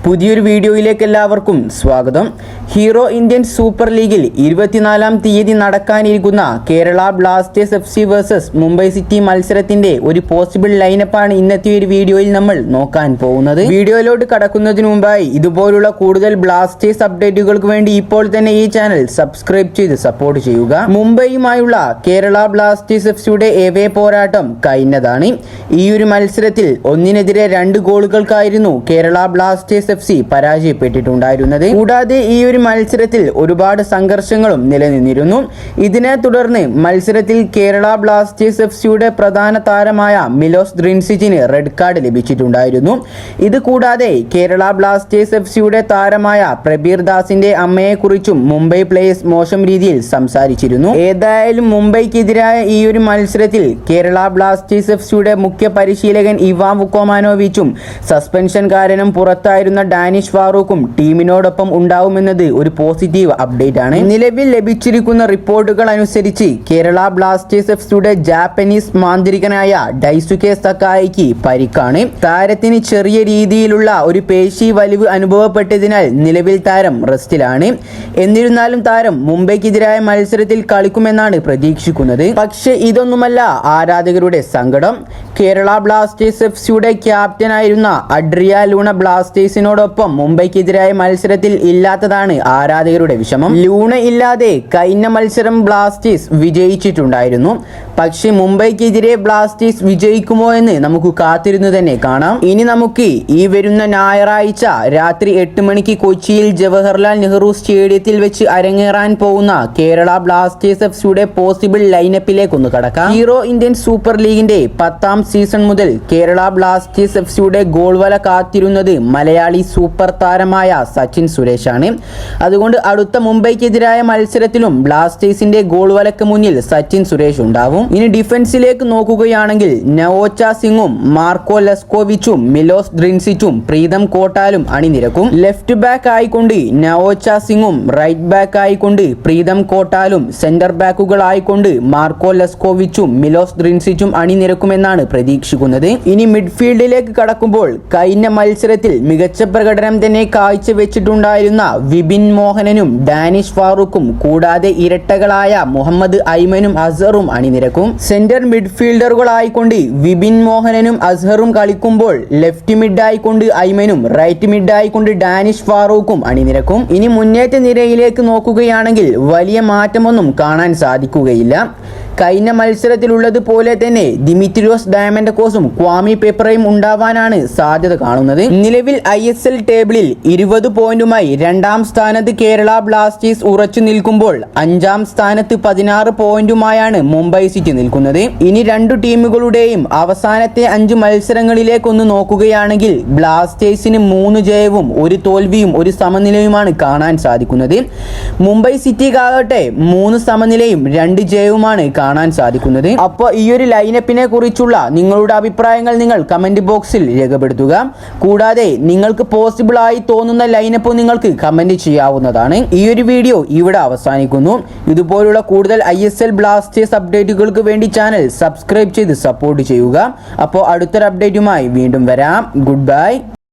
പുതിയൊരു വീഡിയോയിലേക്ക് എല്ലാവർക്കും സ്വാഗതം. ഹീറോ ഇന്ത്യൻ സൂപ്പർ ലീഗിൽ 24-ാം തീയതി നടക്കാനിരിക്കുന്ന Kerala Blasters FC versus Mumbai city മത്സരത്തിന്റെ ഒരു പോസിബിൾ ലൈനപ്പാണ് ഇന്നത്തെ ഒരു വീഡിയോയിൽ നമ്മൾ നോക്കാൻ പോകുന്നത്. വീഡിയോയിലോട്ട് കടക്കുന്നതിന് മുമ്പായി ഇതുപോലുള്ള കൂടുതൽ ബ്ലാസ്റ്റേഴ്സ് അപ്ഡേറ്റുകൾക്ക് വേണ്ടി ഇപ്പോൾ തന്നെ ഈ ചാനൽ സബ്സ്ക്രൈബ് ചെയ്ത് സപ്പോർട്ട് ചെയ്യുക. മുംബൈയുമായുള്ള കേരള ബ്ലാസ്റ്റേഴ്സ് FCയുടെ എവേ പോരാട്ടം കഴിഞ്ഞതാണ്. ഈ ഒരു മത്സരത്തിൽ 1-2 ഗോളുകൾക്കായിരുന്നു കേരള ബ്ലാസ്റ്റേഴ്സ് FC പരാജയപ്പെട്ടിട്ടുണ്ടായിരുന്നത്. കൂടാതെ ഈ ഒരു മത്സരത്തിൽ ഒരുപാട് സംഘർഷങ്ങളും നിലനിന്നിരുന്നു. ഇതിനെ തുടർന്ന് മത്സരത്തിൽ കേരള ബ്ലാസ്റ്റേഴ്സ് FCയുടെ പ്രധാന താരമായ മിലോസ് ഡ്രിൻസിച്ചിന് റെഡ് കാർഡ് ലഭിച്ചിട്ടുണ്ടായിരുന്നു. ഇത് കൂടാതെ കേരള ബ്ലാസ്റ്റേഴ്സ് FCയുടെ താരമായ പ്രബീർ ദാസിന്റെ അമ്മയെക്കുറിച്ചും മുംബൈ പ്ലേയേഴ്സ് മോശം രീതിയിൽ സംസാരിച്ചിരുന്നു. ഏതായാലും മുംബൈക്കെതിരായ ഈ ഒരു മത്സരത്തിൽ കേരള ബ്ലാസ്റ്റേഴ്സ് FCയുടെ മുഖ്യ പരിശീലകൻ ഇവാൻ വുക്കോമാനോവിച്ചും സസ്പെൻഷൻ കാരണം പുറത്തായിരുന്ന ഡാനിഷ് ഫാറൂഖും ടീമിനോടൊപ്പം ഉണ്ടാവുമെന്നത് ഒരു പോസിറ്റീവ് അപ്ഡേറ്റ് ആണ്. നിലവിൽ ലഭിച്ചിരിക്കുന്ന റിപ്പോർട്ടുകൾ അനുസരിച്ച് കേരള ബ്ലാസ്റ്റേഴ്സ് FCയുടെ ജാപ്പനീസ് മാന്ത്രികനായ ഡൈസുകെ സക്കായിക്ക് പരിക്കാണ്. താരത്തിന് ചെറിയ രീതിയിലുള്ള ഒരു പേശി വലിവ് അനുഭവപ്പെട്ടതിനാൽ നിലവിൽ താരം റെസ്റ്റിലാണ്. എന്നിരുന്നാലും താരം മുംബൈക്കെതിരായ മത്സരത്തിൽ കളിക്കുമെന്നാണ് പ്രതീക്ഷിക്കുന്നത്. പക്ഷേ ഇതൊന്നുമല്ല ആരാധകരുടെ സങ്കടം. കേരള ബ്ലാസ്റ്റേഴ്സ് FCയുടെ ക്യാപ്റ്റനായിരുന്ന അഡ്രിയ ലൂണ ബ്ലാസ്റ്റേഴ്സിനോടൊപ്പം മുംബൈക്കെതിരായ മത്സരത്തിൽ ഇല്ലാത്തതാണ് ആരാധകരുടെ വിഷമം. ലൂണ ഇല്ലാതെ കഴിഞ്ഞ മത്സരം ബ്ലാസ്റ്റേഴ്സ് വിജയിച്ചിട്ടുണ്ടായിരുന്നു. പക്ഷേ മുംബൈക്കെതിരെ ബ്ലാസ്റ്റേഴ്സ് വിജയിക്കുമോ എന്ന് നമുക്ക് കാത്തിരുന്നു തന്നെ കാണാം. ഇനി നമുക്ക് ഈ വരുന്ന ഞായറാഴ്ച രാത്രി 8 മണിക്ക് കൊച്ചിയിൽ ജവഹർലാൽ നെഹ്റു സ്റ്റേഡിയത്തിൽ വെച്ച് അരങ്ങേറാൻ പോകുന്ന കേരള ബ്ലാസ്റ്റേഴ്സ് FCയുടെ പോസിബിൾ ലൈനപ്പിലേക്ക് ഒന്ന് കടക്കാം. ഹീറോ ഇന്ത്യൻ സൂപ്പർ ലീഗിന്റെ 10ാം സീസൺ മുതൽ കേരള ബ്ലാസ്റ്റേഴ്സ് FCയുടെ ഗോൾ വല കാത്തിരുന്നത് മലയാളി സൂപ്പർ താരമായ സച്ചിൻ സുരേഷാണ്. അതുകൊണ്ട് അടുത്ത മുംബൈക്കെതിരായ മത്സരത്തിലും ബ്ലാസ്റ്റേഴ്സിന്റെ ഗോൾ വലക്ക് മുന്നിൽ സച്ചിൻ സുരേഷ് ഉണ്ടാവും. ഇനി ഡിഫൻസിലേക്ക് നോക്കുകയാണെങ്കിൽ നവോച്ച സിംഗും മാർക്കോ ലെസ്കോവിച്ചും മിലോസ് ഡ്രിൻസിച്ചും പ്രീതം കോട്ടാലും അണിനിരക്കും. ലെഫ്റ്റ് ബാക്ക് ആയിക്കൊണ്ട് നവോച്ച സിംഗും റൈറ്റ് ബാക്ക് ആയിക്കൊണ്ട് പ്രീതം കോട്ടാലും സെന്റർ ബാക്കുകൾ ആയിക്കൊണ്ട് മാർക്കോ ലെസ്കോവിച്ചും മിലോസ് ഡ്രിൻസിച്ചും അണിനിരക്കുമെന്നാണ് പ്രതീക്ഷിക്കുന്നത്. ഇനി മിഡ്ഫീൽഡിലേക്ക് കടക്കുമ്പോൾ കഴിഞ്ഞ മത്സരത്തിൽ മികച്ച പ്രകടനം തന്നെ കാഴ്ചവെച്ചിട്ടുണ്ടായിരുന്ന വിപിൻ മോഹനനും ഡാനിഷ് ഫാറൂഖും കൂടാതെ ഇരട്ടകളായ മുഹമ്മദ് ഐമനും അസ്ഹറും അണിനിരക്കും. സെന്റർ മിഡ്ഫീൽഡറുകളായിക്കൊണ്ട് വിപിൻ മോഹനനും അസ്ഹറും കളിക്കുമ്പോൾ ലെഫ്റ്റ് മിഡ് ആയിക്കൊണ്ട് ഐമനും റൈറ്റ് മിഡ് ആയിക്കൊണ്ട് ഡാനിഷ് ഫാറൂഖും അണിനിരക്കും. ഇനി മുന്നേറ്റ നിരയിലേക്ക് നോക്കുകയാണെങ്കിൽ വലിയ മാറ്റമൊന്നും കാണാൻ സാധിക്കുകയില്ല. കഴിഞ്ഞ മത്സരത്തിലുള്ളതുപോലെ തന്നെ ദിമിത്രിയോസ് ഡയമൻഡക്കോസും ക്വാമി പേപ്പറയും ഉണ്ടാവാനാണ് സാധ്യത കാണുന്നത്. നിലവിൽ ISL ടേബിളിൽ 20 പോയിന്റുമായി 2ാം സ്ഥാനത്ത് കേരള ബ്ലാസ്റ്റേഴ്സ് ഉറച്ചു നിൽക്കുമ്പോൾ 5ാം സ്ഥാനത്ത് 16 പോയിന്റുമായാണ് മുംബൈ സിറ്റി നിൽക്കുന്നത്. ഇനി രണ്ടു ടീമുകളുടെയും അവസാനത്തെ 5 മത്സരങ്ങളിലേക്കൊന്ന് നോക്കുകയാണെങ്കിൽ ബ്ലാസ്റ്റേഴ്സിന് 3 ജയവും 1 തോൽവിയും 1 സമനിലയുമാണ് കാണാൻ സാധിക്കുന്നത്. മുംബൈ സിറ്റിക്കാകട്ടെ 3 സമനിലയും 2 ജയവുമാണ് കാണാൻ സാധിക്കുന്നത്. അപ്പോൾ ഈ ഒരു ലൈനപ്പിനെ കുറിച്ചുള്ള നിങ്ങളുടെ അഭിപ്രായങ്ങൾ നിങ്ങൾ കമന്റ് ബോക്സിൽ രേഖപ്പെടുത്തുക. കൂടാതെ നിങ്ങൾക്ക് പോസിബിൾ ആയി തോന്നുന്ന ലൈനപ്പ് നിങ്ങൾക്ക് കമന്റ് ചെയ്യാവുന്നതാണ്. ഈ ഒരു വീഡിയോ ഇവിടെ അവസാനിക്കുന്നു. ഇതുപോലുള്ള കൂടുതൽ ISL ബ്ലാസ്റ്റേഴ്സ് അപ്ഡേറ്റുകൾക്ക് വേണ്ടി ചാനൽ സബ്സ്ക്രൈബ് ചെയ്ത് സപ്പോർട്ട് ചെയ്യുക. അപ്പോൾ അടുത്തൊരു അപ്ഡേറ്റുമായി വീണ്ടും വരാം. Good bye.